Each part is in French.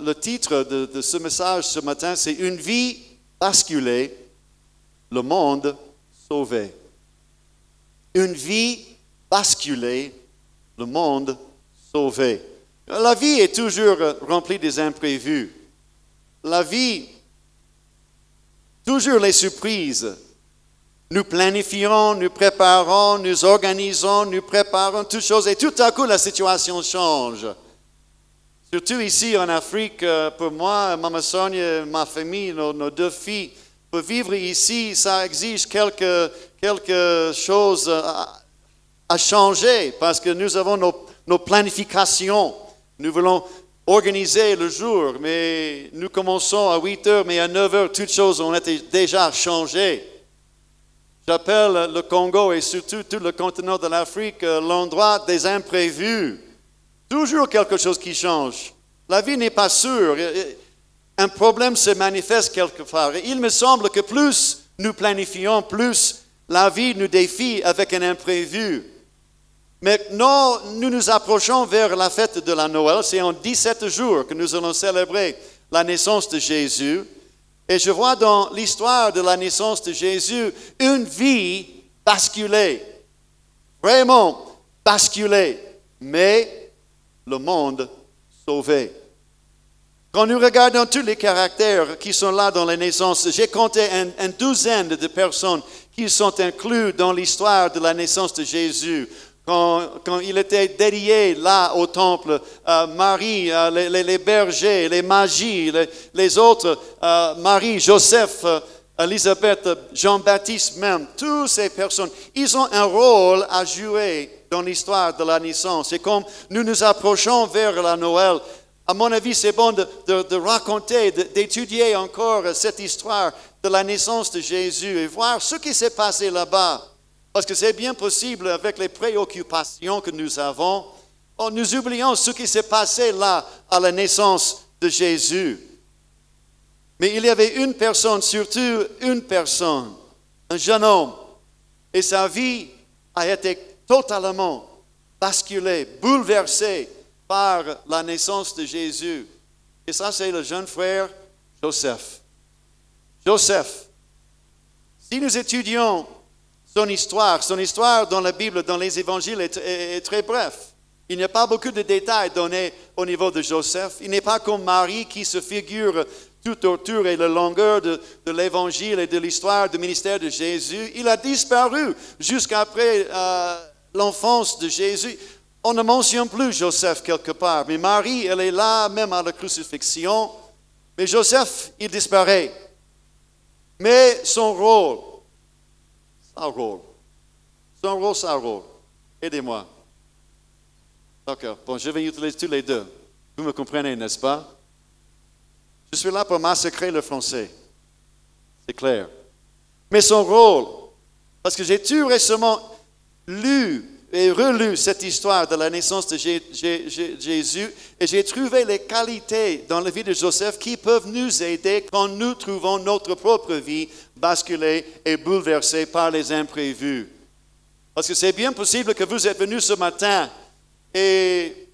le titre de ce message ce matin, c'est « Une vie basculée, le monde sauvé ». Une vie basculée, le monde sauvé. La vie est toujours remplie des imprévus. La vie, toujours les surprises. Nous planifions, nous préparons, nous organisons, nous préparons toutes choses et tout à coup la situation change. Surtout ici en Afrique, pour moi, Maman Sonia, ma famille, nos deux filles, pour vivre ici, ça exige quelque chose à changer parce que nous avons nos planifications. Nous voulons organiser le jour, mais nous commençons à 8 heures, mais à 9 heures, toutes choses ont été déjà changées. J'appelle le Congo et surtout tout le continent de l'Afrique l'endroit des imprévus. Toujours quelque chose qui change. La vie n'est pas sûre. Un problème se manifeste quelque part. Et il me semble que plus nous planifions, plus la vie nous défie avec un imprévu. Maintenant, nous nous approchons vers la fête de la Noël. C'est en 17 jours que nous allons célébrer la naissance de Jésus. Et je vois dans l'histoire de la naissance de Jésus une vie basculée. Vraiment basculée. Mais le monde sauvé. Quand nous regardons tous les caractères qui sont là dans la naissance, j'ai compté une douzaine de personnes qui sont incluses dans l'histoire de la naissance de Jésus. Quand il était dédié là au temple, Marie, les bergers, les magis, les autres, Marie, Joseph, Élisabeth, Jean-Baptiste même, toutes ces personnes, ils ont un rôle à jouer dans l'histoire de la naissance. Et comme nous nous approchons vers la Noël, à mon avis, c'est bon de raconter, d'étudier encore cette histoire de la naissance de Jésus et voir ce qui s'est passé là-bas. Parce que c'est bien possible, avec les préoccupations que nous avons, nous oublions ce qui s'est passé là, à la naissance de Jésus. Mais il y avait une personne, surtout une personne, un jeune homme, et sa vie a été totalement basculée, bouleversée par la naissance de Jésus. Et ça, c'est le jeune frère Joseph. Joseph, si nous étudions son histoire dans la Bible, dans les évangiles est très bref. Il n'y a pas beaucoup de détails donnés au niveau de Joseph. Il n'est pas comme Marie qui se figure tout autour et la longueur de l'évangile et de l'histoire du ministère de Jésus. Il a disparu jusqu'après l'enfance de Jésus. On ne mentionne plus Joseph quelque part. Mais Marie, elle est là même à la crucifixion. Mais Joseph, il disparaît. Mais son rôle, sa rôle. Aidez-moi. D'accord. Bon, je vais utiliser tous les deux. Vous me comprenez, n'est-ce pas? Je suis là pour massacrer le français. C'est clair. Mais son rôle, parce que j'ai tout récemment lu et relu cette histoire de la naissance de Jésus et j'ai trouvé les qualités dans la vie de Joseph qui peuvent nous aider quand nous trouvons notre propre vie basculée et bouleversée par les imprévus. Parce que c'est bien possible que vous êtes venus ce matin et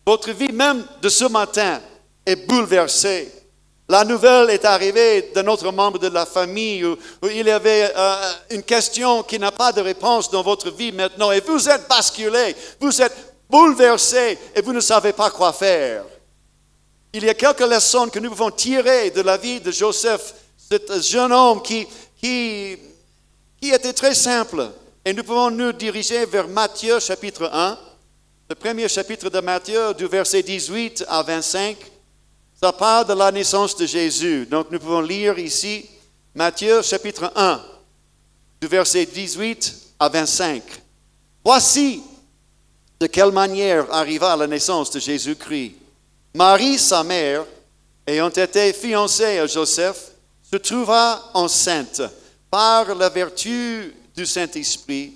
votre vie même de ce matin est bouleversée. La nouvelle est arrivée d'un autre membre de la famille où il y avait une question qui n'a pas de réponse dans votre vie maintenant et vous êtes basculé, vous êtes bouleversé et vous ne savez pas quoi faire. Il y a quelques leçons que nous pouvons tirer de la vie de Joseph, cet jeune homme qui était très simple. Et nous pouvons nous diriger vers Matthieu chapitre 1, le premier chapitre de Matthieu du verset 18 à 25. Ça parle de la naissance de Jésus. Donc nous pouvons lire ici Matthieu chapitre 1, du verset 18 à 25. Voici de quelle manière arriva la naissance de Jésus-Christ. Marie, sa mère, ayant été fiancée à Joseph, se trouva enceinte par la vertu du Saint-Esprit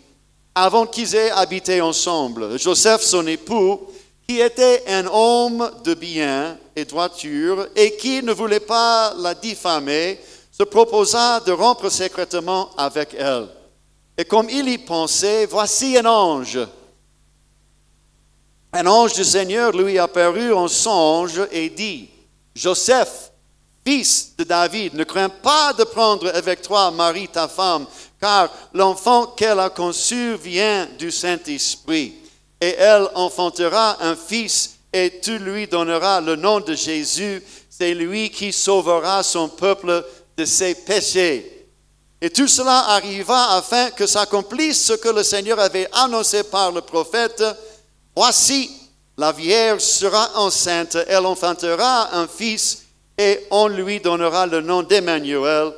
avant qu'ils aient habité ensemble. Joseph, son époux, qui était un homme de bien et droiture et qui ne voulait pas la diffamer, se proposa de rompre secrètement avec elle. Et comme il y pensait, voici un ange du Seigneur lui apparut en songe et dit, Joseph, fils de David, ne crains pas de prendre avec toi Marie ta femme, car l'enfant qu'elle a conçu vient du Saint-Esprit. Et elle enfantera un fils, et tu lui donneras le nom de Jésus. C'est lui qui sauvera son peuple de ses péchés. Et tout cela arriva afin que s'accomplisse ce que le Seigneur avait annoncé par le prophète. Voici, la Vierge sera enceinte, elle enfantera un fils, et on lui donnera le nom d'Emmanuel,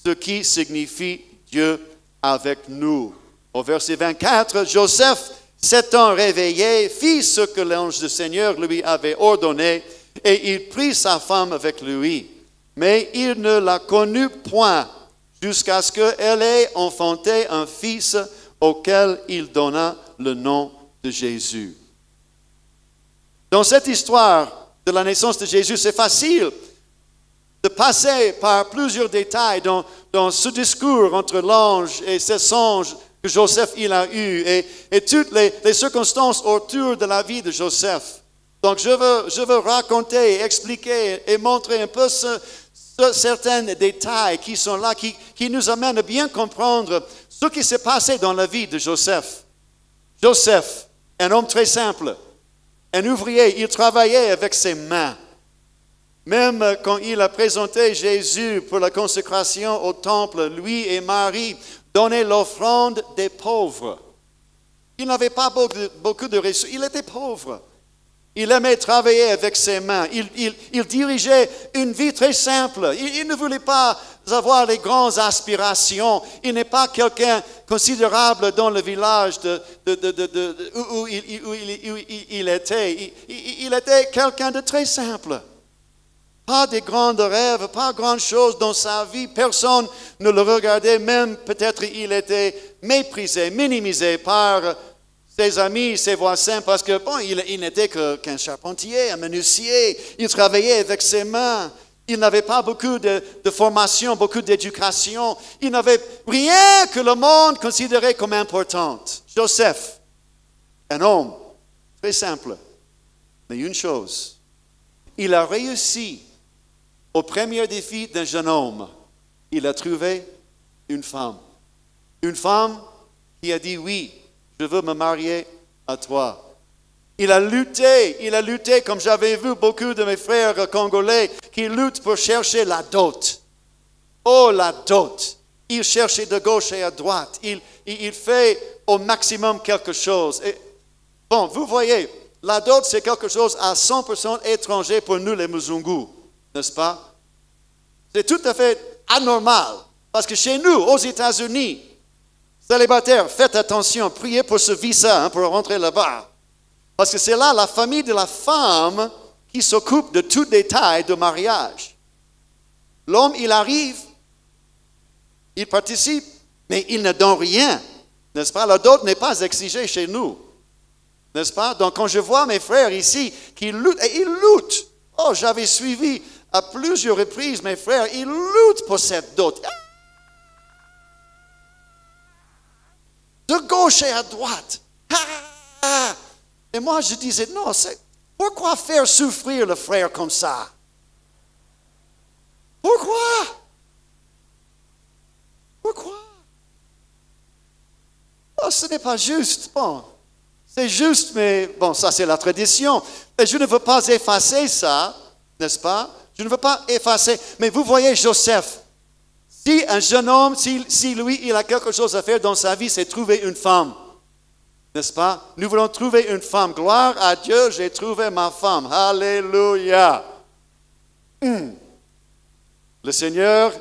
ce qui signifie Dieu avec nous. Au verset 24, Joseph, s'étant réveillé, fit ce que l'ange du Seigneur lui avait ordonné, et il prit sa femme avec lui. Mais il ne la connut point, jusqu'à ce qu'elle ait enfanté un fils auquel il donna le nom de Jésus. Dans cette histoire de la naissance de Jésus, c'est facile de passer par plusieurs détails dans ce discours entre l'ange et ce songe que Joseph il a eu et toutes les circonstances autour de la vie de Joseph. Donc je veux raconter, expliquer et montrer un peu certains détails qui sont là, qui nous amènent à bien comprendre ce qui s'est passé dans la vie de Joseph. Joseph, un homme très simple, un ouvrier, il travaillait avec ses mains. Même quand il a présenté Jésus pour la consécration au temple, lui et Marie donnaient l'offrande des pauvres. Il n'avait pas beaucoup de ressources, il était pauvre. Il aimait travailler avec ses mains. Il dirigeait une vie très simple. Il ne voulait pas avoir les grandes aspirations. Il n'est pas quelqu'un considérable dans le village où il était. Il était quelqu'un de très simple. Pas de grands rêves, pas grand chose dans sa vie. Personne ne le regardait, même peut-être il était méprisé, minimisé par ses amis, ses voisins, parce que bon, il n'était qu'un charpentier, un menuisier. Il travaillait avec ses mains. Il n'avait pas beaucoup de formation, beaucoup d'éducation. Il n'avait rien que le monde considérait comme important. Joseph, un homme très simple. Mais une chose, il a réussi au premier défi d'un jeune homme. Il a trouvé une femme. Une femme qui a dit oui. Je veux me marier à toi. Il a lutté comme j'avais vu beaucoup de mes frères congolais qui luttent pour chercher la dot. Oh, la dot. Il cherchait de gauche et à droite. Il fait au maximum quelque chose. Et, bon, vous voyez, la dot c'est quelque chose à 100% étranger pour nous les Muzungu, n'est-ce pas? C'est tout à fait anormal. Parce que chez nous, aux États-Unis, célibataires, faites attention, priez pour ce visa pour rentrer là-bas. Parce que c'est là la famille de la femme qui s'occupe de tout détail de mariage. L'homme, il arrive, il participe, mais il ne donne rien. N'est-ce pas? La dot n'est pas exigée chez nous. N'est-ce pas? Donc quand je vois mes frères ici qui luttent, et ils luttent. Oh, j'avais suivi à plusieurs reprises mes frères, ils luttent pour cette dot. De gauche et à droite. Et moi, je disais, non, pourquoi faire souffrir le frère comme ça? Pourquoi? Oh, ce n'est pas juste. Bon, c'est juste, mais bon, ça c'est la tradition. Et je ne veux pas effacer ça, n'est-ce pas? Je ne veux pas effacer. Mais vous voyez Joseph. Si un jeune homme, si lui, il a quelque chose à faire dans sa vie, c'est trouver une femme. N'est-ce pas? Nous voulons trouver une femme. Gloire à Dieu, j'ai trouvé ma femme. Alléluia. Le Seigneur,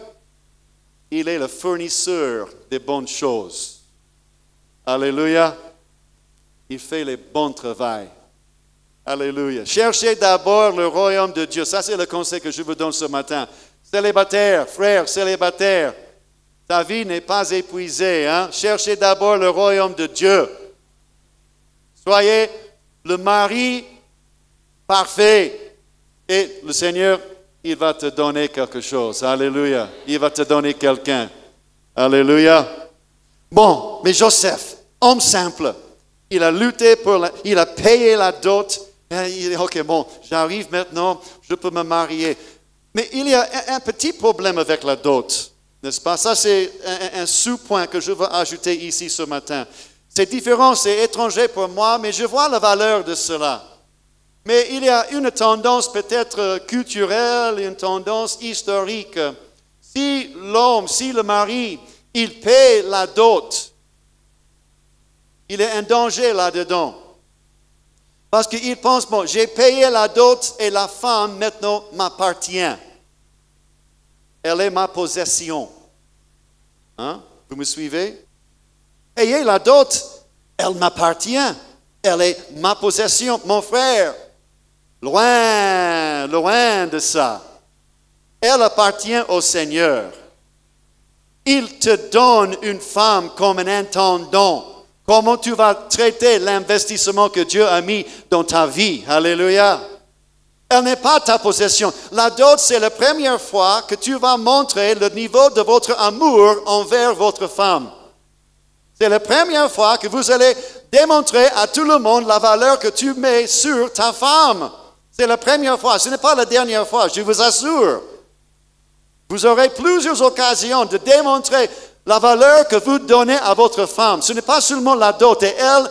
il est le fournisseur des bonnes choses. Alléluia. Il fait les bons travaux. Alléluia. Cherchez d'abord le royaume de Dieu. Ça, c'est le conseil que je vous donne ce matin. Célibataire, frère, célibataire, ta vie n'est pas épuisée. Hein? Cherchez d'abord le royaume de Dieu. Soyez le mari parfait. Et le Seigneur, il va te donner quelque chose. Alléluia. Il va te donner quelqu'un. Alléluia. Bon, mais Joseph, homme simple, il a lutté il a payé la dot. Et il dit, OK, bon, j'arrive maintenant, je peux me marier. Mais il y a un petit problème avec la dot, n'est-ce pas? Ça, c'est un sous-point que je veux ajouter ici ce matin. C'est différent, c'est étranger pour moi, mais je vois la valeur de cela. Mais il y a une tendance peut-être culturelle, une tendance historique. Si l'homme, si le mari, il paie la dot, il est en danger là-dedans. Parce qu'il pense, bon, j'ai payé la dot et la femme maintenant m'appartient. Elle est ma possession. Hein? Vous me suivez? Payer la dot, elle m'appartient. Elle est ma possession. Mon frère, loin de ça. Elle appartient au Seigneur. Il te donne une femme comme un intendant. Comment tu vas traiter l'investissement que Dieu a mis dans ta vie? Alléluia. Elle n'est pas ta possession. La dot, c'est la première fois que tu vas montrer le niveau de votre amour envers votre femme. C'est la première fois que vous allez démontrer à tout le monde la valeur que tu mets sur ta femme. C'est la première fois. Ce n'est pas la dernière fois, je vous assure. Vous aurez plusieurs occasions de démontrer la valeur que vous donnez à votre femme. Ce n'est pas seulement la dot, et elle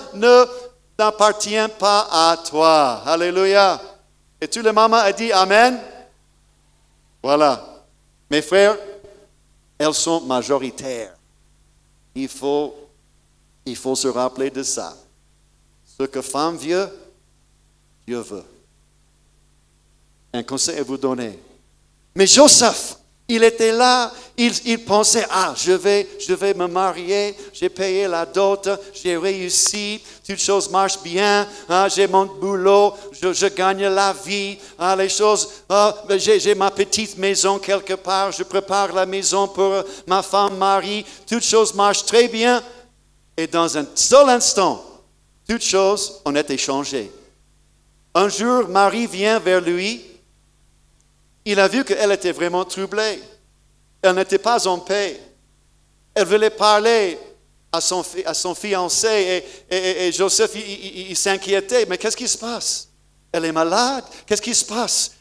n'appartient pas à toi. Alléluia. Et tous les mamans ont dit Amen. Voilà. Mes frères, elles sont majoritaires. Il faut se rappeler de ça. Ce que femme veut, Dieu veut. Un conseil à vous donner. Mais Joseph, il était là, il pensait, je vais me marier, j'ai payé la dot, j'ai réussi, toutes choses marchent bien, j'ai mon boulot, je gagne la vie, les choses, j'ai ma petite maison quelque part, je prépare la maison pour ma femme Marie, toutes choses marchent très bien. Et dans un seul instant, toutes choses ont été changées. Un jour, Marie vient vers lui. Il a vu qu'elle était vraiment troublée. Elle n'était pas en paix. Elle voulait parler à son fiancé et Joseph, il s'inquiétait. Mais qu'est-ce qui se passe? Elle est malade. Qu'est-ce qui se passe?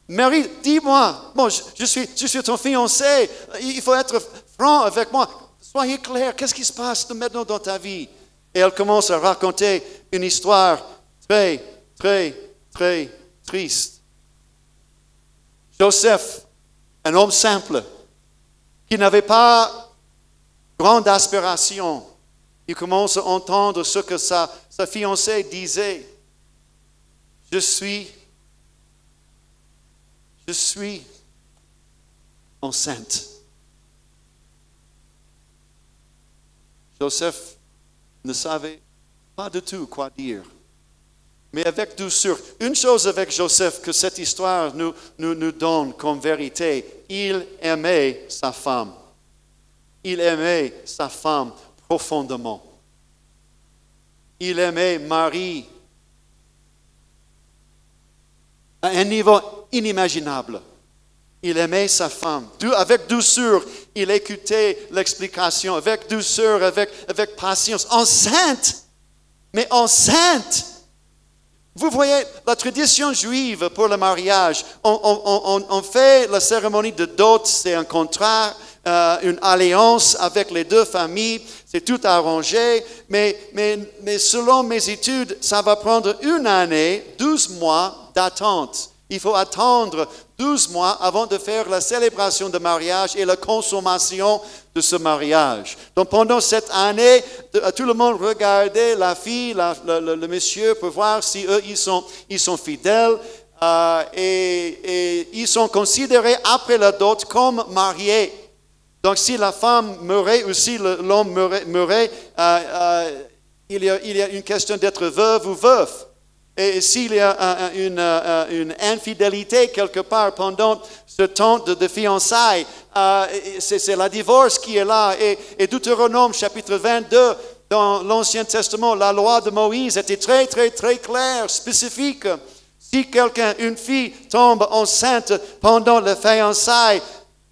Marie, dis-moi. Bon, je suis ton fiancé. Il faut être franc avec moi. Soyez clair. Qu'est-ce qui se passe maintenant dans ta vie? Et elle commence à raconter une histoire très, très, très triste. Joseph, un homme simple, qui n'avait pas grande aspiration, il commence à entendre ce que sa fiancée disait. Je suis enceinte. Joseph ne savait pas du tout quoi dire. Mais avec douceur. Une chose avec Joseph que cette histoire nous donne comme vérité, il aimait sa femme. Il aimait sa femme profondément. Il aimait Marie à un niveau inimaginable. Il aimait sa femme. Avec douceur, il écoutait l'explication. Avec douceur, avec patience. Enceinte, mais enceinte. Vous voyez, la tradition juive pour le mariage, on fait la cérémonie de dot, c'est un contrat, une alliance avec les deux familles, c'est tout arrangé, mais selon mes études, ça va prendre 1 année, 12 mois d'attente. Il faut attendre 12 mois avant de faire la célébration de mariage et la consommation de ce mariage. Donc pendant cette année, tout le monde regardait la fille, le monsieur pour voir si eux ils sont fidèles et ils sont considérés après la dot comme mariés. Donc si la femme meurait ou si l'homme meurait, il y a une question d'être veuve ou veuf. Et s'il y a une infidélité quelque part pendant ce temps de fiançailles, c'est la divorce qui est là. Et Deutéronome chapitre 22, dans l'Ancien Testament, la loi de Moïse était très, très, très claire, spécifique. Si une fille tombe enceinte pendant les fiançailles,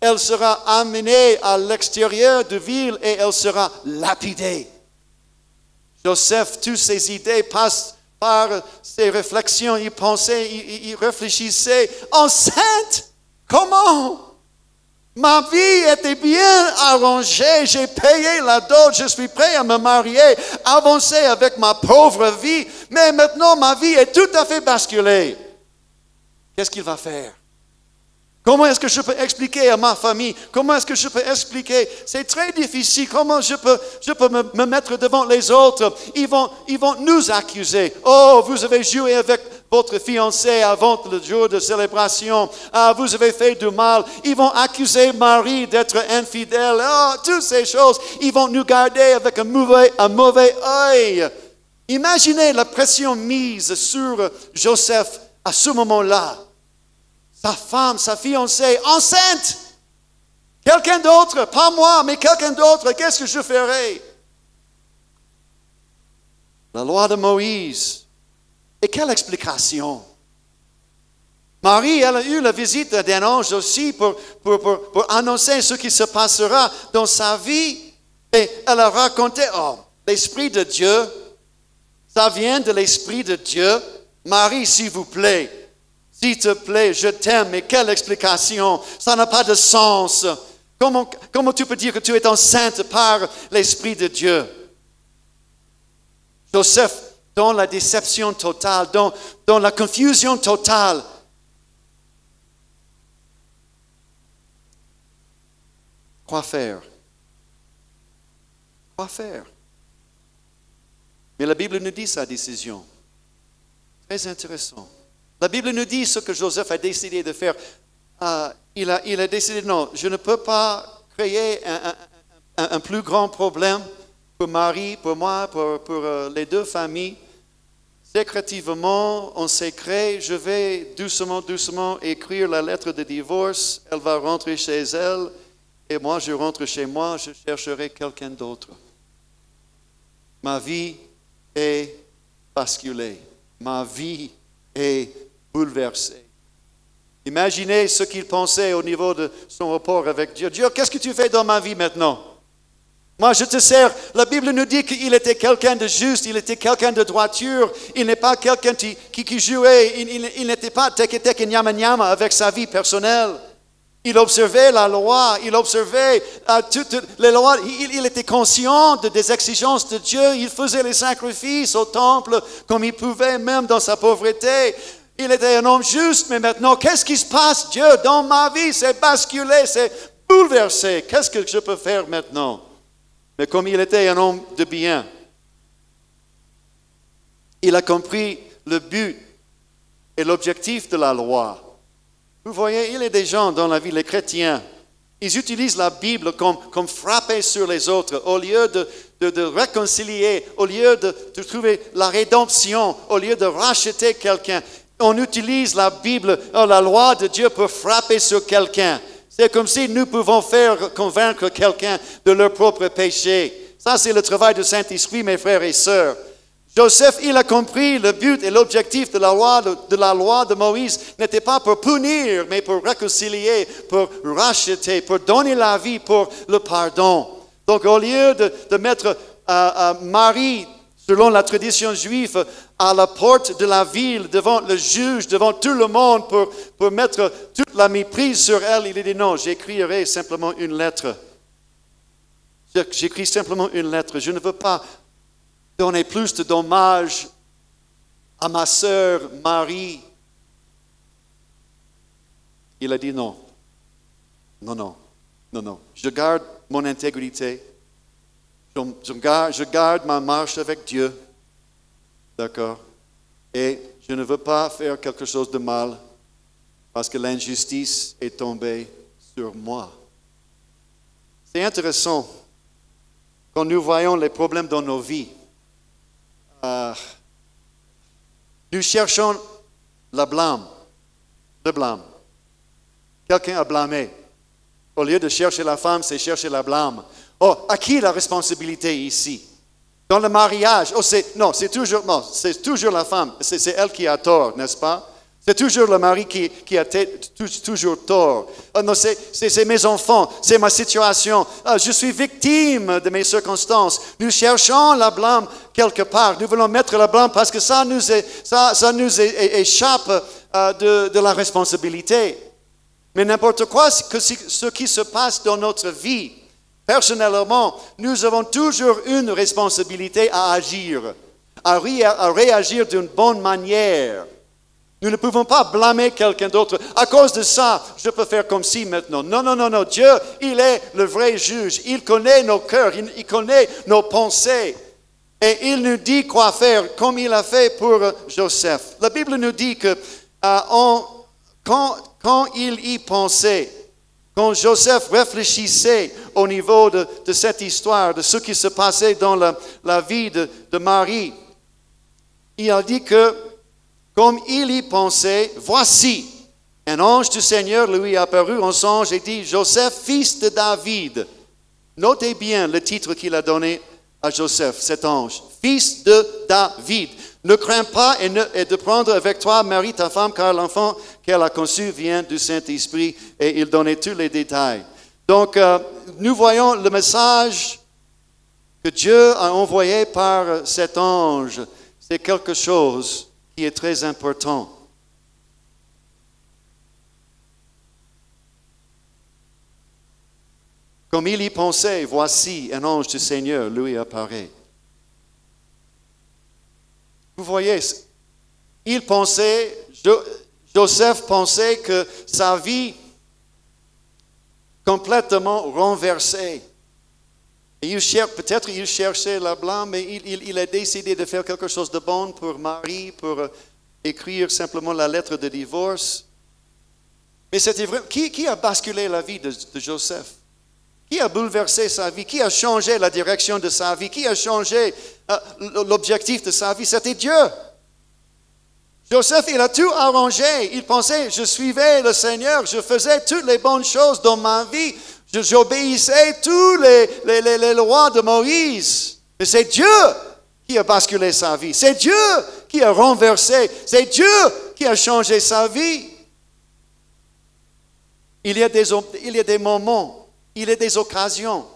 elle sera amenée à l'extérieur de ville et elle sera lapidée. Joseph, toutes ses idées passent par ses réflexions, il pensait, il réfléchissait. Enceinte? Comment? Ma vie était bien arrangée, j'ai payé la dot, je suis prêt à me marier, avancer avec ma pauvre vie, mais maintenant ma vie est tout à fait basculée. Qu'est-ce qu'il va faire? Comment est-ce que je peux expliquer à ma famille? Comment est-ce que je peux expliquer? C'est très difficile. Comment je peux me mettre devant les autres? Ils vont nous accuser. Oh, vous avez joué avec votre fiancé avant le jour de célébration. Ah, vous avez fait du mal. Ils vont accuser Marie d'être infidèle. Oh, toutes ces choses. Ils vont nous garder avec un mauvais œil. Imaginez la pression mise sur Joseph à ce moment-là. Sa femme, sa fiancée, enceinte. Quelqu'un d'autre, pas moi, mais quelqu'un d'autre, qu'est-ce que je ferai? La loi de Moïse. Et quelle explication? Marie, elle a eu la visite d'un ange aussi pour annoncer ce qui se passera dans sa vie. Et elle a raconté, oh, l'Esprit de Dieu, ça vient de l'Esprit de Dieu. Marie, s'il vous plaît. S'il te plaît, je t'aime, mais quelle explication? Ça n'a pas de sens. Comment tu peux dire que tu es enceinte par l'Esprit de Dieu? Joseph, dans la déception totale, dans la confusion totale, quoi faire? Quoi faire? Mais la Bible nous dit sa décision. Très intéressant. La Bible nous dit ce que Joseph a décidé de faire. Il a décidé, non, je ne peux pas créer un plus grand problème pour Marie, pour moi, pour les deux familles. Secrètement, en secret, je vais doucement écrire la lettre de divorce. Elle va rentrer chez elle et moi, je rentre chez moi, je chercherai quelqu'un d'autre. Ma vie est basculée. Ma vie est bouleversé. Imaginez ce qu'il pensait au niveau de son rapport avec Dieu. Dieu, qu'est-ce que tu fais dans ma vie maintenant? Moi, je te sers. La Bible nous dit qu'il était quelqu'un de juste, il était quelqu'un de droiture. Il n'est pas quelqu'un qui jouait, il n'était pas tek nyama nyama avec sa vie personnelle. Il observait la loi, il observait toutes les lois, il était conscient des exigences de Dieu, il faisait les sacrifices au temple comme il pouvait, même dans sa pauvreté. Il était un homme juste, mais maintenant, qu'est-ce qui se passe, Dieu, dans ma vie? C'est basculé, c'est bouleversé. Qu'est-ce que je peux faire maintenant? Mais comme il était un homme de bien, il a compris le but et l'objectif de la loi. Vous voyez, il y a des gens dans la vie, les chrétiens, ils utilisent la Bible comme frapper sur les autres, au lieu de réconcilier, au lieu de trouver la rédemption, au lieu de racheter quelqu'un. On utilise la Bible, la loi de Dieu pour frapper sur quelqu'un. C'est comme si nous pouvons faire convaincre quelqu'un de leur propre péché. Ça, c'est le travail du Saint-Esprit, mes frères et sœurs. Joseph, il a compris le but et l'objectif de la loi de Moïse n'était pas pour punir, mais pour réconcilier, pour racheter, pour donner la vie, pour le pardon. Donc, au lieu de mettre Marie, selon la tradition juive, à la porte de la ville, devant le juge, devant tout le monde, pour mettre toute la méprise sur elle, il a dit non, j'écrirai simplement une lettre. J'écris simplement une lettre. Je ne veux pas donner plus de dommages à ma sœur Marie. Il a dit non. Non. Je garde mon intégrité. Je garde ma marche avec Dieu. D'accord? Et je ne veux pas faire quelque chose de mal parce que l'injustice est tombée sur moi. C'est intéressant. Quand nous voyons les problèmes dans nos vies, nous cherchons le blâme. Quelqu'un a blâmé. Au lieu de chercher la femme, c'est chercher la blâme. Oh, à qui la responsabilité ici? Dans le mariage, c'est toujours la femme. C'est elle qui a tort, n'est-ce pas? C'est toujours le mari qui a toujours tort. Oh non, c'est mes enfants, c'est ma situation. Ah, je suis victime de mes circonstances. Nous cherchons la blâme quelque part. Nous voulons mettre la blâme parce que ça nous échappe de la responsabilité. Mais n'importe quoi, ce qui se passe dans notre vie, personnellement, nous avons toujours une responsabilité à agir, à réagir d'une bonne manière. Nous ne pouvons pas blâmer quelqu'un d'autre. À cause de ça, je peux faire comme si maintenant. Non. Dieu, il est le vrai juge. Il connaît nos cœurs, il connaît nos pensées. Et il nous dit quoi faire, comme il a fait pour Joseph. La Bible nous dit que quand il y pensait, quand Joseph réfléchissait au niveau de cette histoire, de ce qui se passait dans la vie de Marie, il a dit que, comme il y pensait, voici, un ange du Seigneur lui est apparu en songe et dit, Joseph, fils de David. Notez bien le titre qu'il a donné à Joseph, cet ange, fils de David. Ne crains pas et de prendre avec toi Marie, ta femme, car l'enfant qu'elle a conçu vient du Saint-Esprit. Et il donnait tous les détails. Donc, nous voyons le message que Dieu a envoyé par cet ange. C'est quelque chose qui est très important. Comme il y pensait, voici, un ange du Seigneur lui apparaît. Vous voyez, Joseph pensait que sa vie complètement renversée. Et peut-être il cherchait la blâme, mais il a décidé de faire quelque chose de bon pour Marie, pour écrire simplement la lettre de divorce. Mais c'était vrai. Qui a basculé la vie de Joseph? Qui a bouleversé sa vie? Qui a changé la direction de sa vie? Qui a changé l'objectif de sa vie? C'était Dieu. Joseph, il a tout arrangé. Il pensait, je suivais le Seigneur, je faisais toutes les bonnes choses dans ma vie. J'obéissais tous les lois de Moïse. Mais c'est Dieu qui a basculé sa vie. C'est Dieu qui a renversé. C'est Dieu qui a changé sa vie. Il y a des moments, il y a des occasions.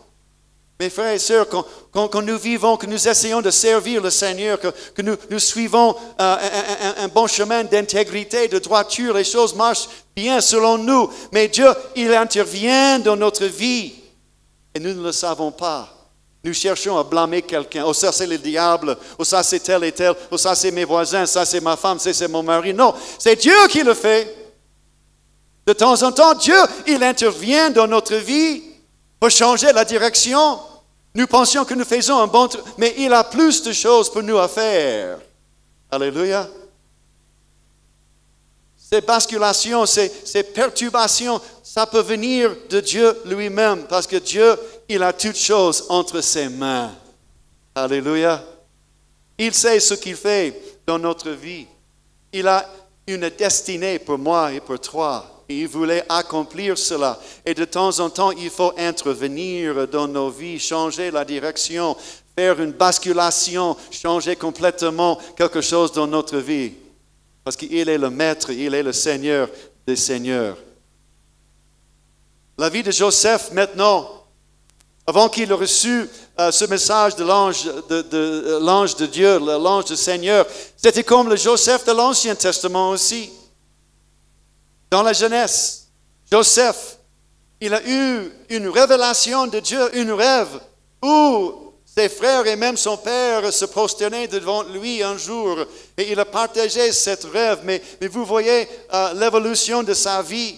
Mes frères et sœurs, quand nous vivons, que nous essayons de servir le Seigneur, que nous suivons un bon chemin d'intégrité, de droiture, les choses marchent bien selon nous. Mais Dieu, il intervient dans notre vie et nous ne le savons pas. Nous cherchons à blâmer quelqu'un. Oh, ça c'est le diable. Oh, ça c'est tel et tel. Oh, ça c'est mes voisins. Ça c'est ma femme. Ça c'est mon mari. Non, c'est Dieu qui le fait. De temps en temps, Dieu, il intervient dans notre vie pour changer la direction. Nous pensions que nous faisons un bon truc, mais il a plus de choses pour nous à faire. Alléluia. Ces basculations, ces perturbations, ça peut venir de Dieu lui-même, parce que Dieu, il a toutes choses entre ses mains. Alléluia. Il sait ce qu'il fait dans notre vie. Il a une destinée pour moi et pour toi. Et il voulait accomplir cela. Et de temps en temps, il faut intervenir dans nos vies, changer la direction, faire une basculation, changer complètement quelque chose dans notre vie. Parce qu'il est le Maître, il est le Seigneur des Seigneurs. La vie de Joseph maintenant, avant qu'il ait reçu ce message de l'ange de Dieu, l'ange du Seigneur, c'était comme le Joseph de l'Ancien Testament aussi. Dans la jeunesse, Joseph, il a eu une révélation de Dieu, une rêve, où ses frères et même son père se prosternaient devant lui un jour. Et il a partagé cette rêve, mais vous voyez l'évolution de sa vie.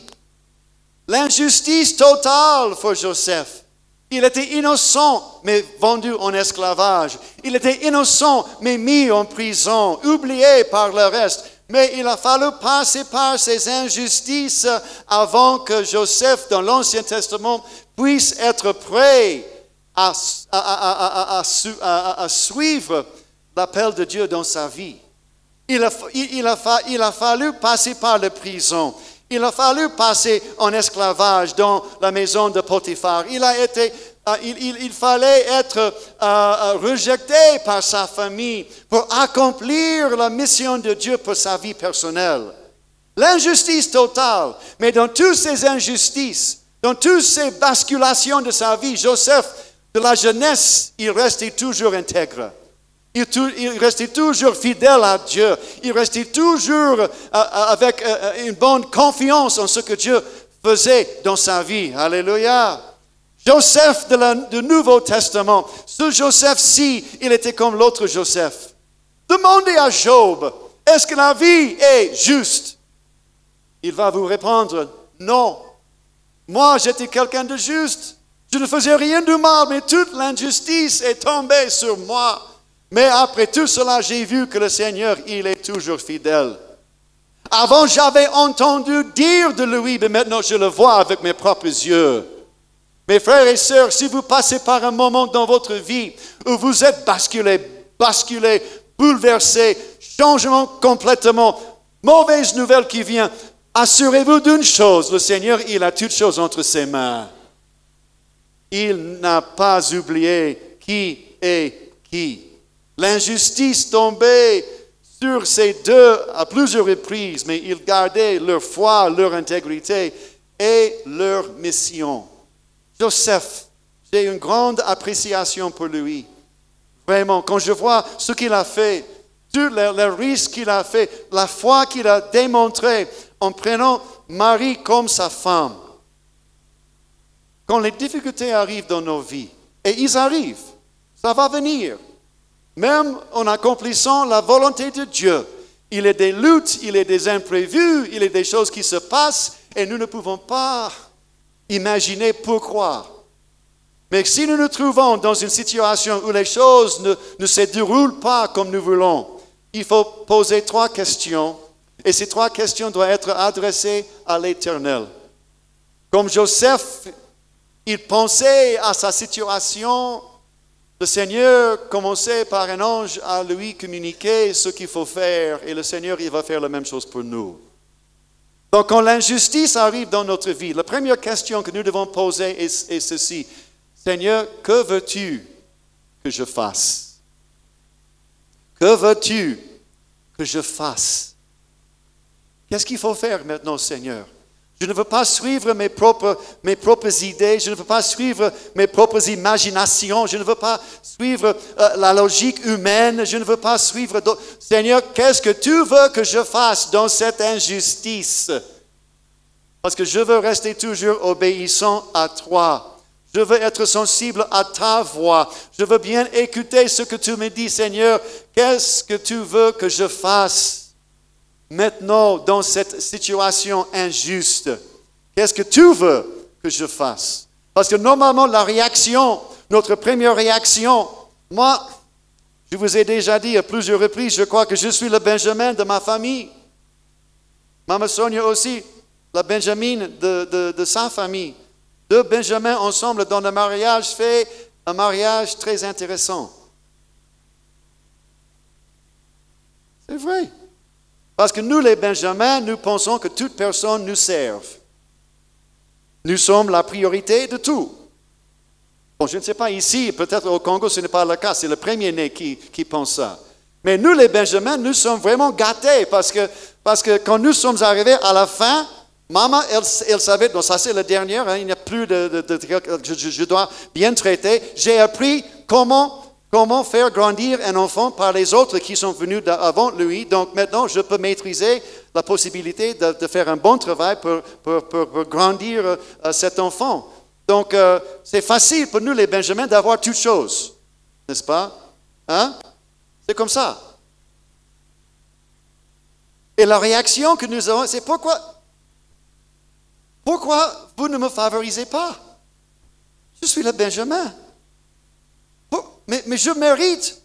L'injustice totale pour Joseph. Il était innocent, mais vendu en esclavage. Il était innocent, mais mis en prison, oublié par le reste. Mais il a fallu passer par ces injustices avant que Joseph, dans l'Ancien Testament, puisse être prêt à suivre l'appel de Dieu dans sa vie. Il a fallu passer par la prison. Il a fallu passer en esclavage dans la maison de Potiphar. Il fallait être rejeté par sa famille pour accomplir la mission de Dieu pour sa vie personnelle. L'injustice totale. Mais dans toutes ces injustices, dans toutes ces basculations de sa vie, Joseph, de la jeunesse, il restait toujours intègre. Il restait toujours fidèle à Dieu. Il restait toujours avec une bonne confiance en ce que Dieu faisait dans sa vie. Alléluia. Joseph du Nouveau Testament, ce Joseph-ci, il était comme l'autre Joseph. Demandez à Job, est-ce que la vie est juste? Il va vous répondre, non. Moi, j'étais quelqu'un de juste. Je ne faisais rien de mal, mais toute l'injustice est tombée sur moi. Mais après tout cela, j'ai vu que le Seigneur, il est toujours fidèle. Avant, j'avais entendu dire de lui, mais maintenant, je le vois avec mes propres yeux. Mes frères et sœurs, si vous passez par un moment dans votre vie où vous êtes basculé, bouleversé, changement complètement, mauvaise nouvelle qui vient, assurez-vous d'une chose, le Seigneur, il a toutes choses entre ses mains. Il n'a pas oublié qui est qui. L'injustice tombait sur ces deux à plusieurs reprises, mais ils gardaient leur foi, leur intégrité et leur mission. Joseph, j'ai une grande appréciation pour lui. Vraiment, quand je vois ce qu'il a fait, tous les risques qu'il a fait, la foi qu'il a démontrée en prenant Marie comme sa femme. Quand les difficultés arrivent dans nos vies, et ils arrivent, ça va venir. Même en accomplissant la volonté de Dieu, il y a des luttes, il y a des imprévus, il y a des choses qui se passent et nous ne pouvons pas imaginer pourquoi. Mais si nous nous trouvons dans une situation où les choses ne se déroulent pas comme nous voulons, il faut poser 3 questions et ces 3 questions doivent être adressées à l'Éternel. Comme Joseph, il pensait à sa situation. Le Seigneur commençait par un ange à lui communiquer ce qu'il faut faire et le Seigneur, il va faire la même chose pour nous. Donc, quand l'injustice arrive dans notre vie, la première question que nous devons poser est ceci. Seigneur, que veux-tu que je fasse? Que veux-tu que je fasse? Qu'est-ce qu'il faut faire maintenant, Seigneur? Je ne veux pas suivre mes propres idées, je ne veux pas suivre mes propres imaginations, je ne veux pas suivre la logique humaine, je ne veux pas suivre d'autres. Seigneur, qu'est-ce que tu veux que je fasse dans cette injustice? Parce que je veux rester toujours obéissant à toi. Je veux être sensible à ta voix. Je veux bien écouter ce que tu me dis, Seigneur. Qu'est-ce que tu veux que je fasse? Maintenant, dans cette situation injuste, qu'est-ce que tu veux que je fasse? Parce que normalement, notre première réaction, moi, je vous ai déjà dit à plusieurs reprises, je crois que je suis le Benjamin de ma famille. Maman Sonia aussi, la Benjamine de sa famille. 2 Benjamins ensemble dans le mariage fait un mariage très intéressant. C'est vrai. Parce que nous, les Benjamins, nous pensons que toute personne nous serve. Nous sommes la priorité de tout. Bon, je ne sais pas ici, peut-être au Congo, ce n'est pas le cas, c'est le premier-né qui pense ça. Mais nous, les Benjamins, nous sommes vraiment gâtés parce que quand nous sommes arrivés à la fin, maman, elle savait, donc ça c'est la dernière, hein, il n'y a plus je dois bien traiter. J'ai appris comment faire grandir un enfant par les autres qui sont venus avant lui. Donc maintenant, je peux maîtriser la possibilité de faire un bon travail pour grandir cet enfant. Donc, c'est facile pour nous, les Benjamins, d'avoir toutes choses. N'est-ce pas? Hein? C'est comme ça. Et la réaction que nous avons, c'est pourquoi vous ne me favorisez pas? Je suis le Benjamin. Mais je mérite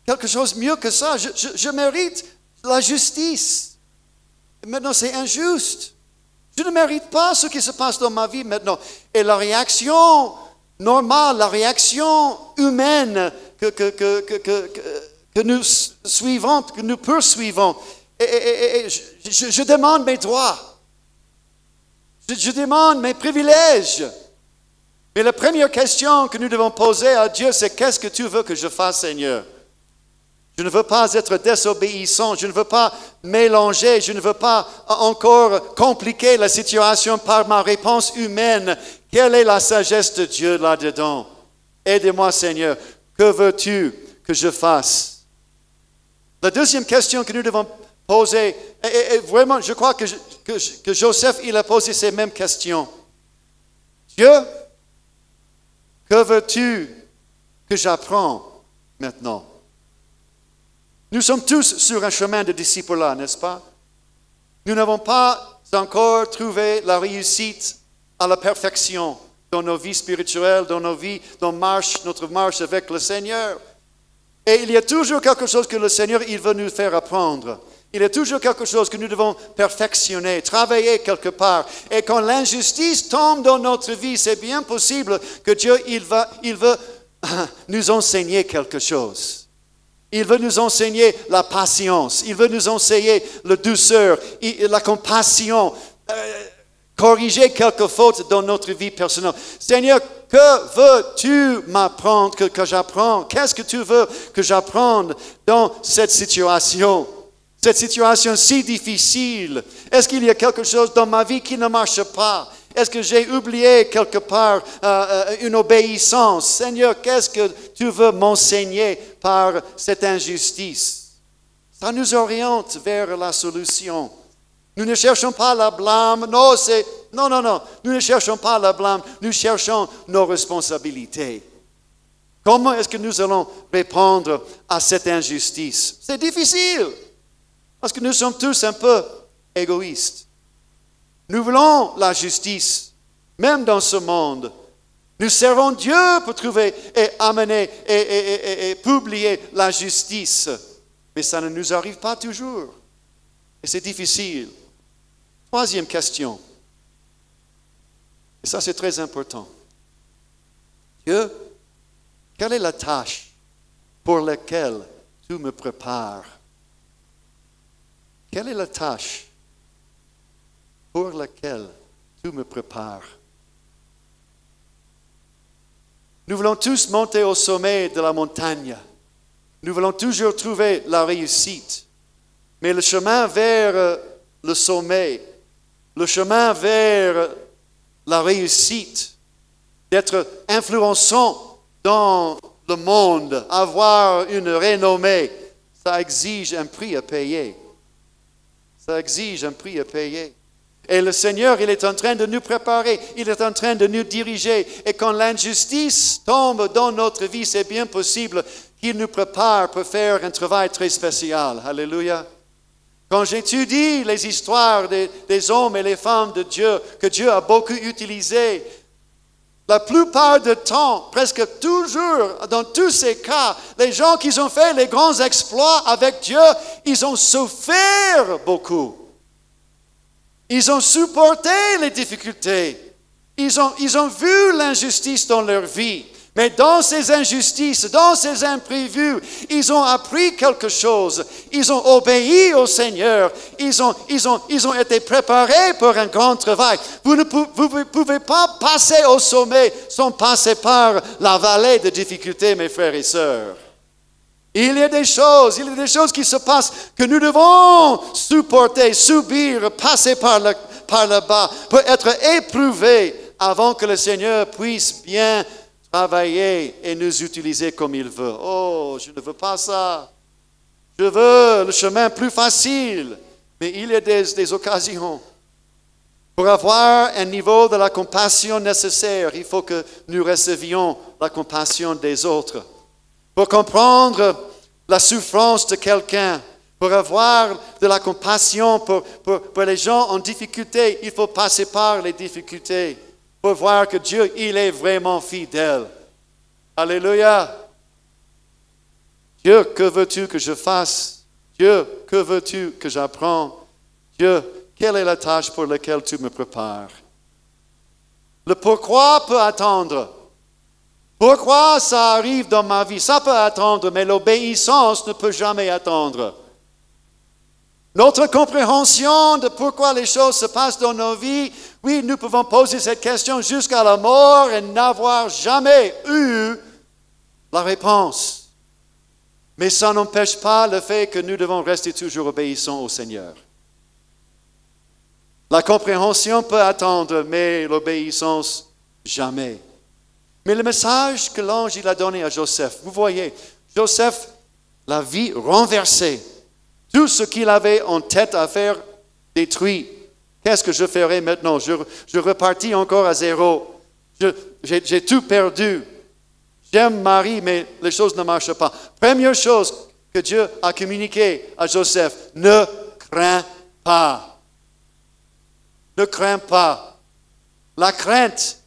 quelque chose mieux que ça. Je mérite la justice. Et maintenant, c'est injuste. Je ne mérite pas ce qui se passe dans ma vie maintenant. Et la réaction normale, la réaction humaine que nous suivons, que nous poursuivons, et je demande mes droits. Je demande mes privilèges. Mais la première question que nous devons poser à Dieu, c'est qu'est-ce que tu veux que je fasse, Seigneur? Je ne veux pas être désobéissant, je ne veux pas mélanger, je ne veux pas encore compliquer la situation par ma réponse humaine. Quelle est la sagesse de Dieu là-dedans? Aide-moi, Seigneur. Que veux-tu que je fasse? La deuxième question que nous devons poser, et vraiment, je crois que Joseph, il a posé ces mêmes questions. Dieu, que veux-tu que j'apprenne maintenant? Nous sommes tous sur un chemin de disciple-là, n'est-ce pas? Nous n'avons pas encore trouvé la réussite à la perfection dans nos vies spirituelles, dans nos vies, dans notre marche avec le Seigneur. Et il y a toujours quelque chose que le Seigneur, il veut nous faire apprendre. Il y a toujours quelque chose que nous devons perfectionner, travailler quelque part. Et quand l'injustice tombe dans notre vie, c'est bien possible que Dieu, il veut nous enseigner quelque chose. Il veut nous enseigner la patience. Il veut nous enseigner la douceur, la compassion, corriger quelques fautes dans notre vie personnelle. Seigneur, que veux-tu m'apprendre que j'apprenne? Qu'est-ce que tu veux que j'apprenne dans cette situation? Cette situation si difficile. Est-ce qu'il y a quelque chose dans ma vie qui ne marche pas? Est-ce que j'ai oublié quelque part une obéissance? Seigneur, qu'est-ce que tu veux m'enseigner par cette injustice? Ça nous oriente vers la solution. Nous ne cherchons pas la blâme. Non. Nous ne cherchons pas la blâme. Nous cherchons nos responsabilités. Comment est-ce que nous allons répondre à cette injustice? C'est difficile. Parce que nous sommes tous un peu égoïstes. Nous voulons la justice, même dans ce monde. Nous servons Dieu pour trouver et amener et publier la justice. Mais ça ne nous arrive pas toujours. Et c'est difficile. Troisième question. Et ça, c'est très important. Dieu, quelle est la tâche pour laquelle tu me prépares? Quelle est la tâche pour laquelle tu me prépares? Nous voulons tous monter au sommet de la montagne. Nous voulons toujours trouver la réussite. Mais le chemin vers le sommet, le chemin vers la réussite, d'être influençant dans le monde, avoir une renommée, ça exige un prix à payer. Ça exige un prix à payer. Et le Seigneur, il est en train de nous préparer, il est en train de nous diriger. Et quand l'injustice tombe dans notre vie, c'est bien possible qu'il nous prépare pour faire un travail très spécial. Alléluia. Quand j'étudie les histoires des hommes et les femmes de Dieu, que Dieu a beaucoup utilisés, la plupart du temps, presque toujours, dans tous ces cas, les gens qui ont fait les grands exploits avec Dieu, ils ont souffert beaucoup. Ils ont supporté les difficultés. Ils ont vu l'injustice dans leur vie. Mais dans ces injustices, dans ces imprévus, ils ont appris quelque chose. Ils ont obéi au Seigneur. Ils ont été préparés pour un grand travail. Vous ne pouvez pas passer au sommet sans passer par la vallée de difficultés, mes frères et sœurs. Il y a des choses qui se passent que nous devons supporter, subir, passer par le bas pour être éprouvés avant que le Seigneur puisse bien travailler et nous utiliser comme il veut. Oh, je ne veux pas ça. Je veux le chemin plus facile. Mais il y a des occasions. Pour avoir un niveau de la compassion nécessaire, il faut que nous recevions la compassion des autres. Pour comprendre la souffrance de quelqu'un, pour avoir de la compassion pour les gens en difficulté, il faut passer par les difficultés pour voir que Dieu, il est vraiment fidèle. Alléluia. Dieu, que veux-tu que je fasse? Dieu, que veux-tu que j'apprenne? Dieu, quelle est la tâche pour laquelle tu me prépares? Le pourquoi peut attendre. Pourquoi ça arrive dans ma vie? Ça peut attendre, mais l'obéissance ne peut jamais attendre. Notre compréhension de pourquoi les choses se passent dans nos vies, oui, nous pouvons poser cette question jusqu'à la mort et n'avoir jamais eu la réponse. Mais ça n'empêche pas le fait que nous devons rester toujours obéissants au Seigneur. La compréhension peut attendre, mais l'obéissance, jamais. Mais le message que l'ange il a donné à Joseph, vous voyez, Joseph, la vie renversée, tout ce qu'il avait en tête à faire, détruit. Qu'est-ce que je ferai maintenant? Je repartis encore à zéro. J'ai tout perdu. J'aime Marie, mais les choses ne marchent pas. Première chose que Dieu a communiquée à Joseph, ne crains pas. Ne crains pas. La crainte,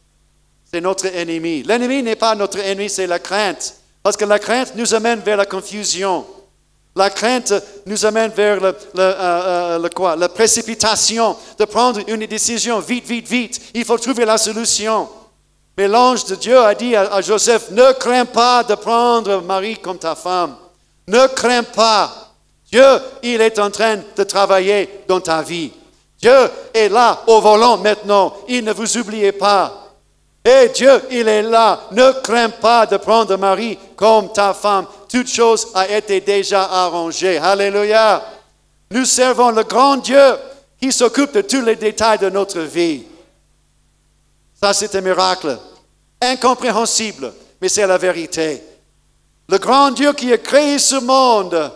c'est notre ennemi. L'ennemi n'est pas notre ennemi, c'est la crainte. Parce que la crainte nous amène vers la confusion. La crainte nous amène vers la précipitation, de prendre une décision vite, vite, vite. Il faut trouver la solution. Mais l'ange de Dieu a dit à Joseph, ne crains pas de prendre Marie comme ta femme. Ne crains pas. Dieu, il est en train de travailler dans ta vie. Dieu est là au volant maintenant. Il ne vous oublie pas. Et Dieu, il est là. Ne crains pas de prendre Marie comme ta femme. Toute chose a été déjà arrangée. Alléluia. Nous servons le grand Dieu qui s'occupe de tous les détails de notre vie. Ça, c'est un miracle. Incompréhensible, mais c'est la vérité. Le grand Dieu qui a créé ce monde,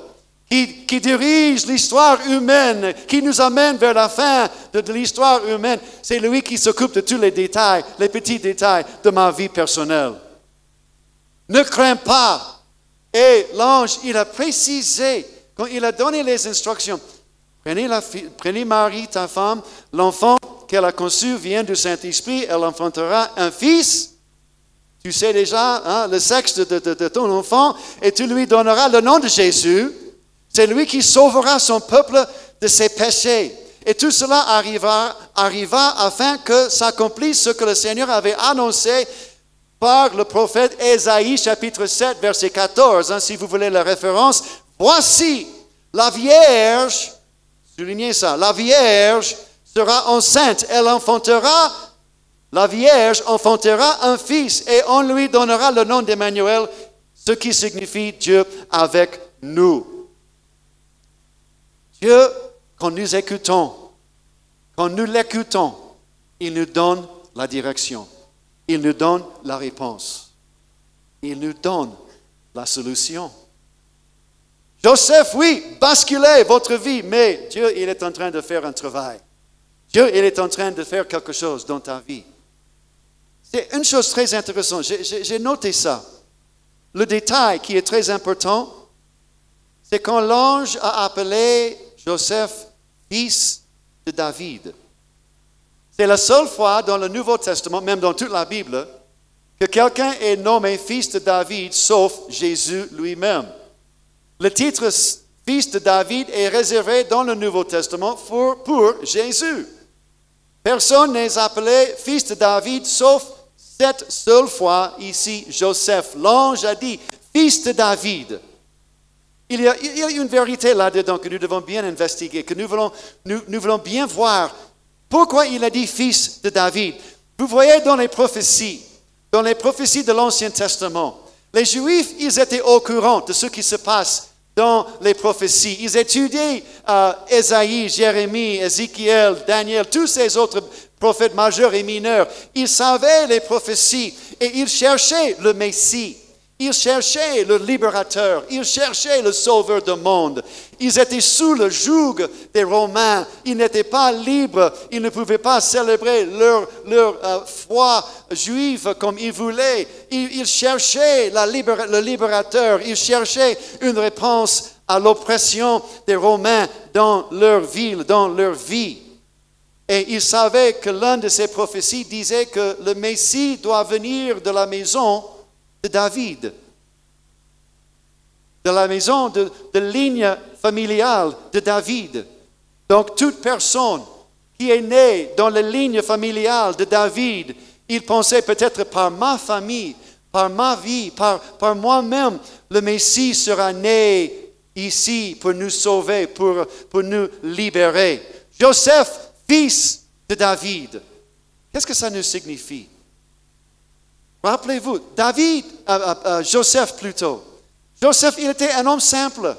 qui dirige l'histoire humaine, qui nous amène vers la fin de l'histoire humaine, c'est lui qui s'occupe de tous les détails, les petits détails de ma vie personnelle. Ne crains pas. Et l'ange, il a précisé, quand il a donné les instructions, prenez Marie, ta femme, l'enfant qu'elle a conçu vient du Saint-Esprit, elle enfantera un fils. Tu sais déjà le sexe de ton enfant, et tu lui donneras le nom de Jésus. C'est lui qui sauvera son peuple de ses péchés. Et tout cela arriva afin que s'accomplisse ce que le Seigneur avait annoncé par le prophète Ésaïe, chapitre 7, verset 14. Si vous voulez la référence, voici, la Vierge, soulignez ça, la Vierge sera enceinte, la Vierge enfantera un fils et on lui donnera le nom d'Emmanuel, ce qui signifie Dieu avec nous. Dieu, quand nous écoutons, quand nous l'écoutons, il nous donne la direction, il nous donne la réponse, il nous donne la solution. Joseph, oui, basculez votre vie, mais Dieu, il est en train de faire un travail. Dieu, il est en train de faire quelque chose dans ta vie. C'est une chose très intéressante, j'ai noté ça. Le détail qui est très important, c'est quand l'ange a appelé Joseph fils de David. C'est la seule fois dans le Nouveau Testament, même dans toute la Bible, que quelqu'un est nommé fils de David, sauf Jésus lui-même. Le titre fils de David est réservé dans le Nouveau Testament pour Jésus. Personne n'est appelé fils de David, sauf cette seule fois ici, Joseph. L'ange a dit fils de David. Il y a une vérité là-dedans que nous devons bien investiguer, que nous voulons bien voir. Pourquoi il a dit fils de David? Vous voyez dans les prophéties de l'Ancien Testament, les Juifs, ils étaient au courant de ce qui se passe dans les prophéties. Ils étudiaient Ésaïe, Jérémie, Ézéchiel, Daniel, tous ces autres prophètes majeurs et mineurs. Ils savaient les prophéties et ils cherchaient le Messie. Ils cherchaient le libérateur, ils cherchaient le sauveur du monde. Ils étaient sous le joug des Romains, ils n'étaient pas libres, ils ne pouvaient pas célébrer leur foi juive comme ils voulaient. Ils cherchaient le libérateur, ils cherchaient une réponse à l'oppression des Romains dans leur ville, dans leur vie. Et ils savaient que l'une de ces prophéties disait que le Messie doit venir de la maison de David, de la maison de ligne familiale de David. Donc toute personne qui est née dans la ligne familiale de David, il pensait peut-être par ma famille, par ma vie, par moi-même, le Messie sera né ici pour nous sauver, pour nous libérer. Joseph, fils de David. Qu'est-ce que ça nous signifie? Rappelez-vous, Joseph plutôt. Joseph, il était un homme simple.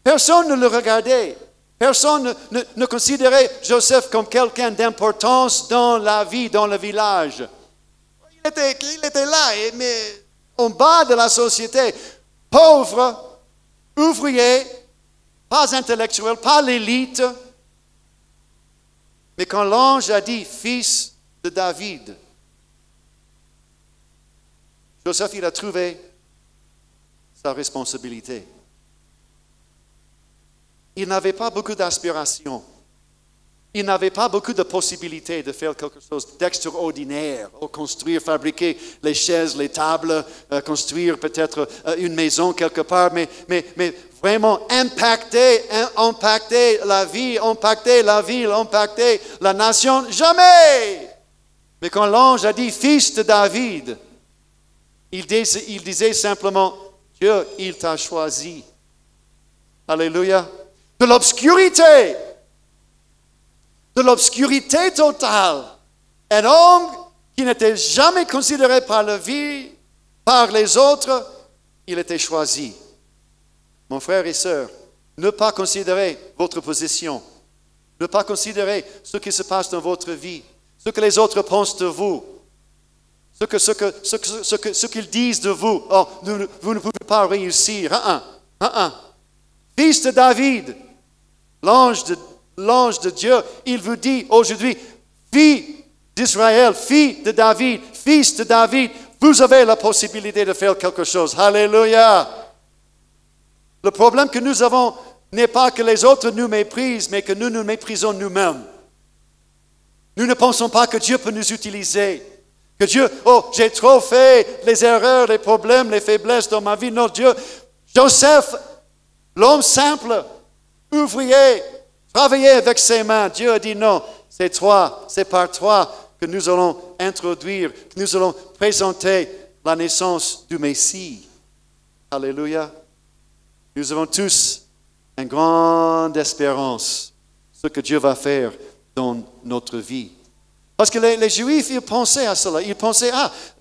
Personne ne le regardait. Personne ne considérait Joseph comme quelqu'un d'importance dans la vie, dans le village. Il était là, mais en bas de la société, pauvre, ouvrier, pas intellectuel, pas l'élite. Mais quand l'ange a dit « fils de David », Joseph, il a trouvé sa responsabilité. Il n'avait pas beaucoup d'aspirations. Il n'avait pas beaucoup de possibilités de faire quelque chose d'extraordinaire, construire, fabriquer les chaises, les tables, construire peut-être une maison quelque part, mais vraiment impacter la vie, impacter la ville, impacter la nation, jamais! Mais quand l'ange a dit « fils de David », il disait simplement « Dieu, il t'a choisi ». Alléluia. De l'obscurité totale. Un homme qui n'était jamais considéré par la vie, par les autres, il était choisi. Mon frère et sœur, ne pas considérer votre position, ne pas considérer ce qui se passe dans votre vie, ce que les autres pensent de vous, ce qu'ils disent de vous. Oh, vous ne pouvez pas réussir. Fils de David, l'ange de Dieu, il vous dit aujourd'hui, fille d'Israël, fille de David, fils de David, vous avez la possibilité de faire quelque chose. Alléluia. Le problème que nous avons n'est pas que les autres nous méprisent, mais que nous nous méprisons nous-mêmes. Nous ne pensons pas que Dieu peut nous utiliser. Que Dieu, j'ai trop fait les erreurs, les problèmes, les faiblesses dans ma vie. Non, Dieu, Joseph, l'homme simple, ouvrier, travaillait avec ses mains. Dieu a dit non, c'est par toi que nous allons introduire, que nous allons présenter la naissance du Messie. Alléluia. Nous avons tous une grande espérance, ce que Dieu va faire dans notre vie. Parce que les Juifs, ils pensaient à cela. Ils pensaient,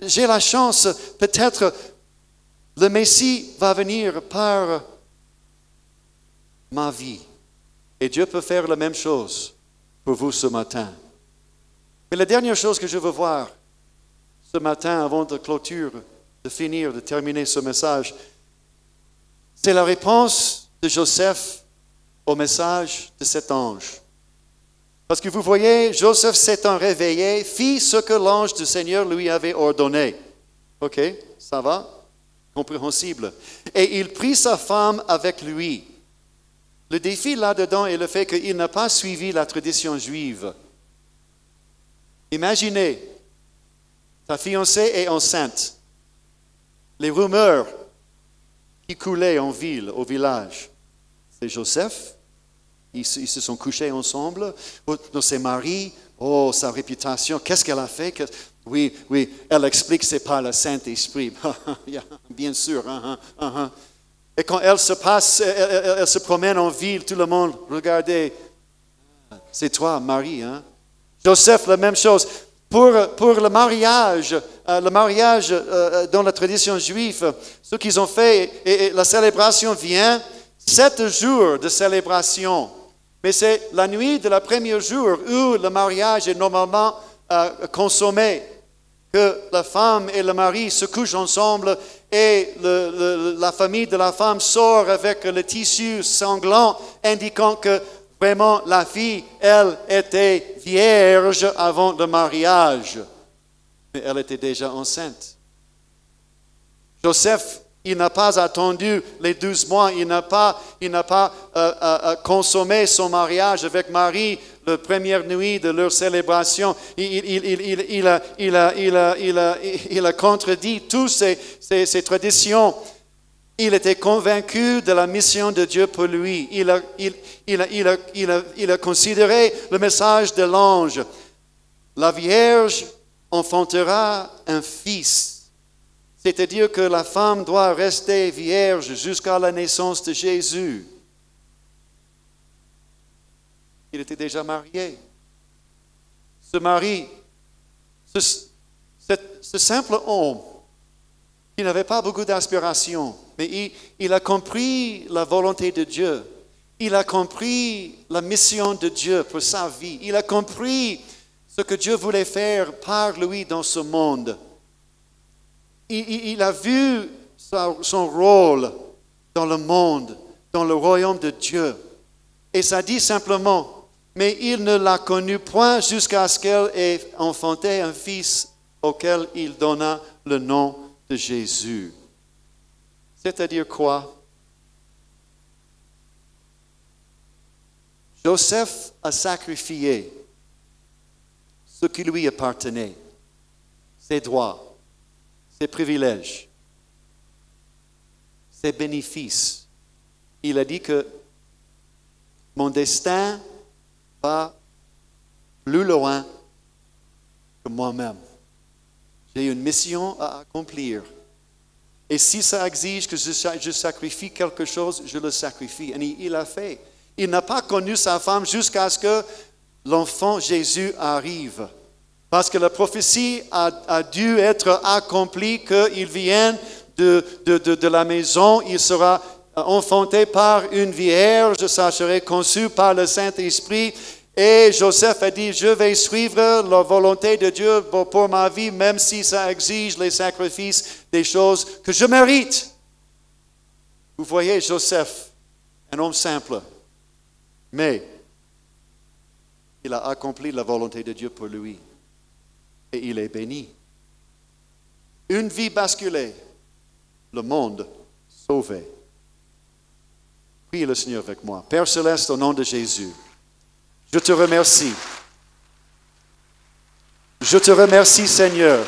j'ai la chance, peut-être le Messie va venir par ma vie. Et Dieu peut faire la même chose pour vous ce matin. Mais la dernière chose que je veux voir ce matin, avant de clôture, de terminer ce message, c'est la réponse de Joseph au message de cet ange. Parce que vous voyez, Joseph s'étant réveillé, fit ce que l'ange du Seigneur lui avait ordonné. OK, ça va? Compréhensible. Et il prit sa femme avec lui. Le défi là-dedans est le fait qu'il n'a pas suivi la tradition juive. Imaginez, ta fiancée est enceinte. Les rumeurs qui coulaient en ville, au village, c'est Joseph. Ils se sont couchés ensemble. Ses maris, sa réputation, qu'est-ce qu'elle a fait? Oui, elle explique que ce n'est pas le Saint-Esprit. Bien sûr. Et quand elle se promène en ville, tout le monde, regardez, c'est toi, Marie. Joseph, la même chose. Pour le mariage dans la tradition juive, ce qu'ils ont fait, et la célébration vient, 7 jours de célébration. Mais c'est la nuit de la premier jour où le mariage est normalement consommé, que la femme et le mari se couchent ensemble et la famille de la femme sort avec le tissu sanglant, indiquant que vraiment la fille, elle était vierge avant le mariage. Mais elle était déjà enceinte. Joseph, il n'a pas attendu les 12 mois, il n'a pas consommé son mariage avec Marie la première nuit de leur célébration. Il a contredit toutes ces traditions. Il était convaincu de la mission de Dieu pour lui. Il a considéré le message de l'ange. La Vierge enfantera un fils. C'est-à-dire que la femme doit rester vierge jusqu'à la naissance de Jésus. Il était déjà marié. Ce mari, ce simple homme qui n'avait pas beaucoup d'aspiration, mais il a compris la volonté de Dieu. Il a compris la mission de Dieu pour sa vie. Il a compris ce que Dieu voulait faire par lui dans ce monde. Il a vu son rôle dans le monde, dans le royaume de Dieu. Et ça dit simplement, mais il ne l'a connu point jusqu'à ce qu'elle ait enfanté un fils auquel il donna le nom de Jésus. C'est-à-dire quoi? Joseph a sacrifié ce qui lui appartenait, ses droits, ses privilèges, ses bénéfices. Il a dit que mon destin va plus loin que moi-même. J'ai une mission à accomplir. Et si ça exige que je sacrifie quelque chose, je le sacrifie. Et il l'a fait. Il n'a pas connu sa femme jusqu'à ce que l'enfant Jésus arrive. Parce que la prophétie a dû être accomplie, qu'il vienne de la maison, il sera enfanté par une vierge, ça serait conçu par le Saint-Esprit. Et Joseph a dit, je vais suivre la volonté de Dieu pour ma vie, même si ça exige les sacrifices des choses que je mérite. Vous voyez, Joseph, un homme simple, mais il a accompli la volonté de Dieu pour lui. Et il est béni. Une vie basculée, le monde sauvé. Priez le Seigneur avec moi. Père Céleste, au nom de Jésus, je te remercie. Je te remercie, Seigneur.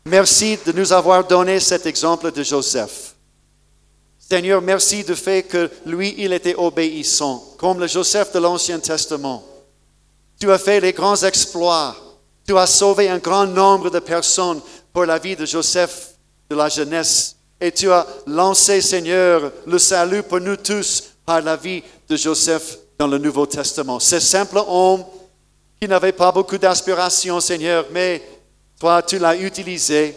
Merci de nous avoir donné cet exemple de Joseph. Seigneur, merci du fait que lui, il était obéissant, comme le Joseph de l'Ancien Testament. Tu as fait les grands exploits. Tu as sauvé un grand nombre de personnes pour la vie de Joseph de la jeunesse. Et tu as lancé, Seigneur, le salut pour nous tous par la vie de Joseph dans le Nouveau Testament. Ce simple homme qui n'avait pas beaucoup d'aspiration, Seigneur, mais toi, tu l'as utilisé.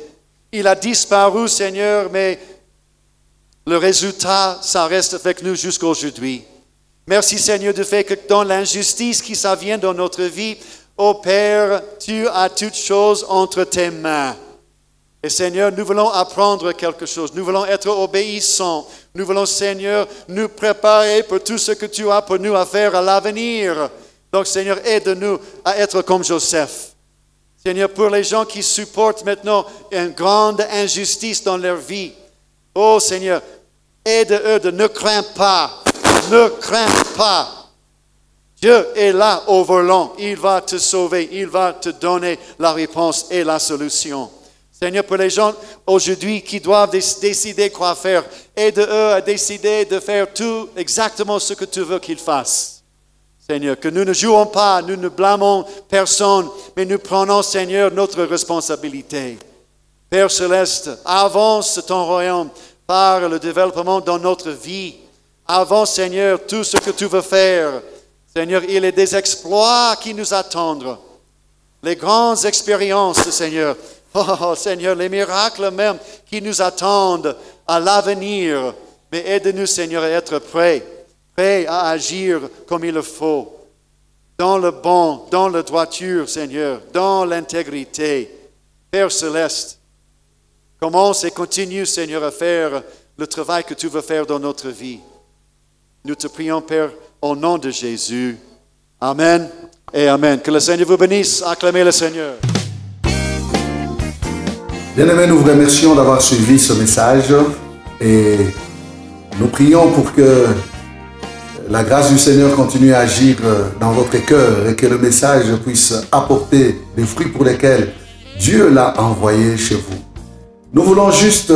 Il a disparu, Seigneur, mais le résultat, ça reste avec nous jusqu'à aujourd'hui. Merci, Seigneur, du fait que dans l'injustice qui s'avvient dans notre vie, ô Père, tu as toutes choses entre tes mains. Et Seigneur, nous voulons apprendre quelque chose. Nous voulons être obéissants. Nous voulons, Seigneur, nous préparer pour tout ce que tu as pour nous à faire à l'avenir. Donc, Seigneur, aide-nous à être comme Joseph. Seigneur, pour les gens qui supportent maintenant une grande injustice dans leur vie, oh Seigneur, aide-eux de ne craindre pas. Ne crains pas. Dieu est là au volant. Il va te sauver. Il va te donner la réponse et la solution. Seigneur, pour les gens aujourd'hui qui doivent décider quoi faire, aide-eux à décider de faire tout exactement ce que tu veux qu'ils fassent. Seigneur, que nous ne jouons pas, nous ne blâmons personne, mais nous prenons, Seigneur, notre responsabilité. Père Céleste, avance ton royaume par le développement dans notre vie. Avance, Seigneur, tout ce que tu veux faire. Seigneur, il y a des exploits qui nous attendent. Les grandes expériences, Seigneur. Oh, Seigneur, les miracles même qui nous attendent à l'avenir. Mais aide-nous, Seigneur, à être prêts à agir comme il le faut. Dans le bon, dans la droiture, Seigneur, dans l'intégrité. Père Céleste, commence et continue, Seigneur, à faire le travail que tu veux faire dans notre vie. Nous te prions, Père, au nom de Jésus. Amen et Amen. Que le Seigneur vous bénisse. Acclamez le Seigneur. Bien-aimés, nous vous remercions d'avoir suivi ce message et nous prions pour que la grâce du Seigneur continue à agir dans votre cœur et que le message puisse apporter des fruits pour lesquels Dieu l'a envoyé chez vous. Nous voulons juste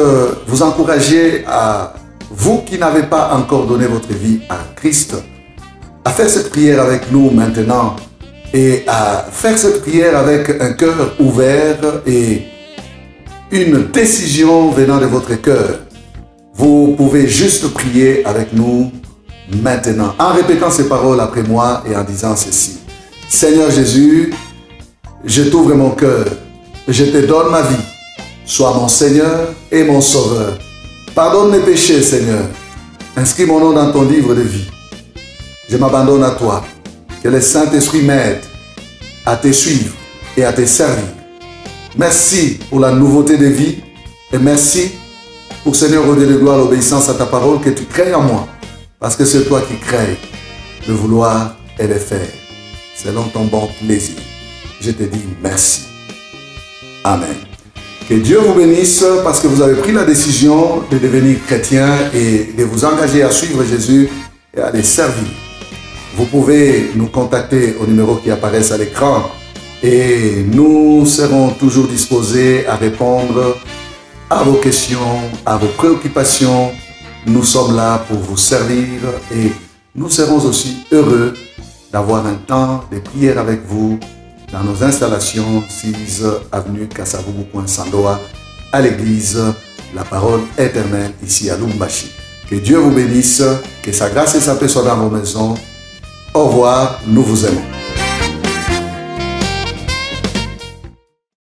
vous encourager à vous qui n'avez pas encore donné votre vie à Christ, à faire cette prière avec nous maintenant et à faire cette prière avec un cœur ouvert et une décision venant de votre cœur. Vous pouvez juste prier avec nous maintenant en répétant ces paroles après moi et en disant ceci. Seigneur Jésus, je t'ouvre mon cœur, je te donne ma vie. Sois mon Seigneur et mon Sauveur. Pardonne mes péchés, Seigneur. Inscris mon nom dans ton livre de vie. Je m'abandonne à toi. Que le Saint-Esprit m'aide à te suivre et à te servir. Merci pour la nouveauté de vie et merci pour, Seigneur, au Dieu de gloire, l'obéissance à ta parole que tu crées en moi. Parce que c'est toi qui crées le vouloir et le faire selon ton bon plaisir. Je te dis merci. Amen. Que Dieu vous bénisse parce que vous avez pris la décision de devenir chrétien et de vous engager à suivre Jésus et à les servir. Vous pouvez nous contacter au numéro qui apparaît à l'écran et nous serons toujours disposés à répondre à vos questions, à vos préoccupations. Nous sommes là pour vous servir et nous serons aussi heureux d'avoir un temps de prière avec vous dans nos installations 6 avenue Kassavubu, Sandoa, à l'église La Parole Éternelle, ici à Lumbashi. Que Dieu vous bénisse, que sa grâce et sa paix soient dans vos maisons. Au revoir, nous vous aimons.